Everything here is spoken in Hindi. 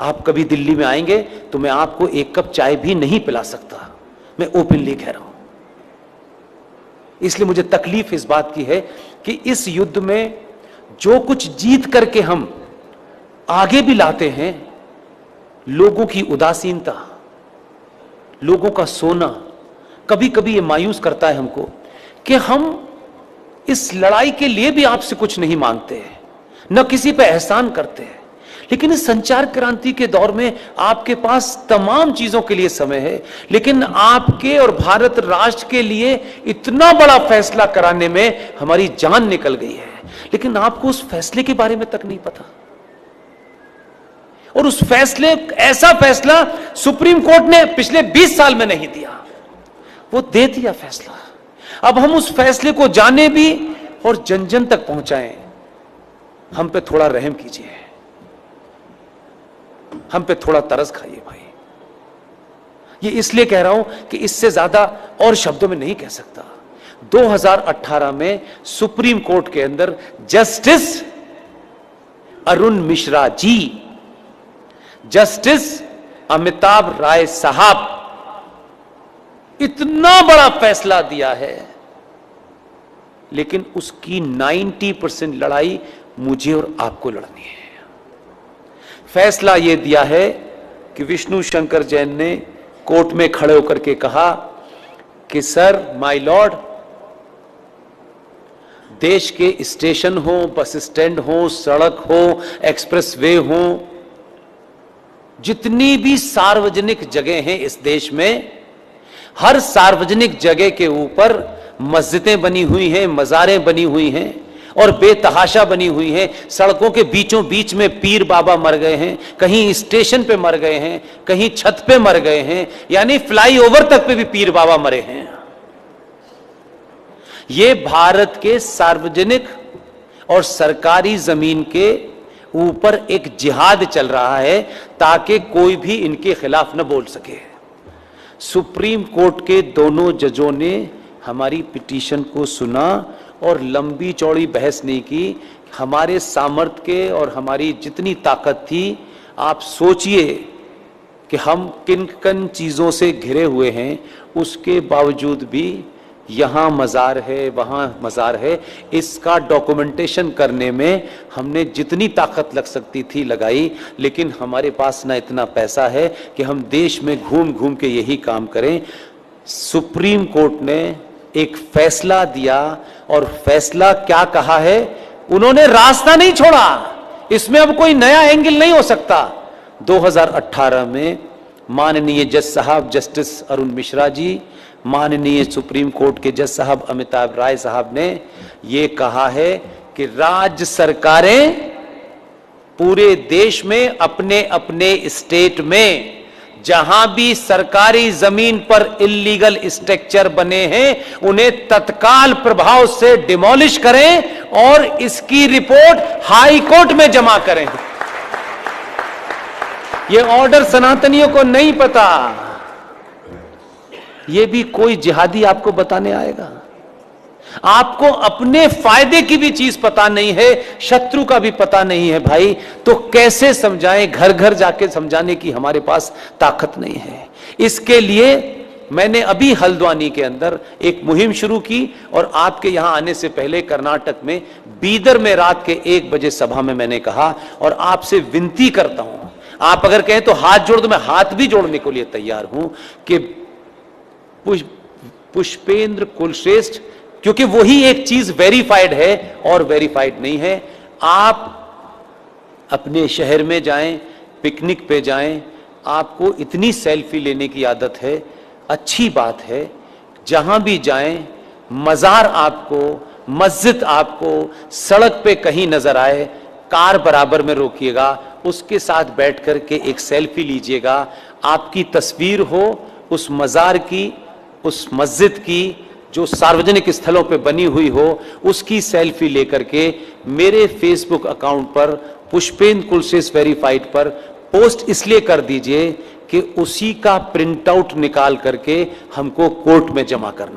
आप कभी दिल्ली में आएंगे तो मैं आपको एक कप चाय भी नहीं पिला सकता, मैं ओपनली कह रहा हूं। इसलिए मुझे तकलीफ इस बात की है कि इस युद्ध में जो कुछ जीत करके हम आगे भी लाते हैं, लोगों की उदासीनता, लोगों का सोना, कभी कभी ये मायूस करता है हमको कि हम इस लड़ाई के लिए भी आपसे कुछ नहीं मांगते हैं, न किसी पे एहसान करते हैं। लेकिन इस संचार क्रांति के दौर में आपके पास तमाम चीजों के लिए समय है, लेकिन आपके और भारत राष्ट्र के लिए इतना बड़ा फैसला कराने में हमारी जान निकल गई है, लेकिन आपको उस फैसले के बारे में तक नहीं पता। और उस फैसले, ऐसा फैसला सुप्रीम कोर्ट ने पिछले 20 साल में नहीं दिया, वो दे दिया फैसला। अब हम उस फैसले को जाने भी और जन जन तक पहुंचाएं। हम पे थोड़ा रहम कीजिए, हम पे थोड़ा तरस खाइए भाई। ये इसलिए कह रहा हूं कि इससे ज्यादा और शब्दों में नहीं कह सकता। 2018 में सुप्रीम कोर्ट के अंदर जस्टिस अरुण मिश्रा जी, जस्टिस अमिताभ राय साहब इतना बड़ा फैसला दिया है, लेकिन उसकी 90% लड़ाई मुझे और आपको लड़नी है। फैसला यह दिया है कि विष्णु शंकर जैन ने कोर्ट में खड़े होकर के कहा कि सर, माय लॉर्ड, देश के स्टेशन हो, बस स्टैंड हो, सड़क हो, एक्सप्रेसवे हो, जितनी भी सार्वजनिक जगह हैं इस देश में, हर सार्वजनिक जगह के ऊपर मस्जिदें बनी हुई हैं, मज़ारें बनी हुई हैं और बेतहाशा बनी हुई हैं। सड़कों के बीचों बीच में पीर बाबा मर गए हैं, कहीं स्टेशन पे मर गए हैं, कहीं छत पे मर गए हैं, यानी फ्लाईओवर तक पे भी पीर बाबा मरे हैं। ये भारत के सार्वजनिक और सरकारी जमीन के ऊपर एक जिहाद चल रहा है ताकि कोई भी इनके खिलाफ न बोल सके। सुप्रीम कोर्ट के दोनों जजों ने हमारी पिटीशन को सुना और लंबी चौड़ी बहस नहीं की। हमारे सामर्थ्य के और हमारी जितनी ताकत थी, आप सोचिए कि हम किन किन चीज़ों से घिरे हुए हैं, उसके बावजूद भी यहाँ मज़ार है, वहाँ मज़ार है, इसका डॉक्यूमेंटेशन करने में हमने जितनी ताकत लग सकती थी लगाई, लेकिन हमारे पास ना इतना पैसा है कि हम देश में घूम घूम के यही काम करें। सुप्रीम कोर्ट ने एक फैसला दिया और फैसला क्या कहा है, उन्होंने रास्ता नहीं छोड़ा, इसमें अब कोई नया एंगल नहीं हो सकता। 2018 में माननीय जज साहब जस्टिस अरुण मिश्रा जी, माननीय सुप्रीम कोर्ट के जज साहब अमिताभ राय साहब ने ये कहा है कि राज्य सरकारें पूरे देश में अपने अपने स्टेट में जहां भी सरकारी जमीन पर इल्लीगल स्ट्रक्चर बने हैं, उन्हें तत्काल प्रभाव से डिमोलिश करें और इसकी रिपोर्ट हाई कोर्ट में जमा करें। ये ऑर्डर सनातनियों को नहीं पता, ये भी कोई जिहादी आपको बताने आएगा। आपको अपने फायदे की भी चीज पता नहीं है, शत्रु का भी पता नहीं है भाई, तो कैसे समझाएं? घर घर जाके समझाने की हमारे पास ताकत नहीं है। इसके लिए मैंने अभी हल्द्वानी के अंदर एक मुहिम शुरू की और आपके यहां आने से पहले कर्नाटक में बीदर में रात के 1 बजे सभा में मैंने कहा, और आपसे विनती करता हूं, आप अगर कहें तो हाथ जोड़ दो, मैं हाथ भी जोड़ने के लिए तैयार हूं कि पुष्पेंद्र कुलश्रेष्ठ, क्योंकि वही एक चीज वेरीफाइड है और वेरीफाइड नहीं है। आप अपने शहर में जाएं, पिकनिक पे जाएं, आपको इतनी सेल्फी लेने की आदत है, अच्छी बात है। जहां भी जाएं, मज़ार आपको, मस्जिद आपको सड़क पे कहीं नजर आए, कार बराबर में रोकिएगा, उसके साथ बैठ करके एक सेल्फी लीजिएगा। आपकी तस्वीर हो उस मज़ार की, उस मस्जिद की जो सार्वजनिक स्थलों पे बनी हुई हो, उसकी सेल्फी लेकर के मेरे फेसबुक अकाउंट पर पुष्पेंद्र कुलश्रेष्ठ वेरीफाइड पर पोस्ट इसलिए कर दीजिए कि उसी का प्रिंट आउट निकाल करके हमको कोर्ट में जमा करना।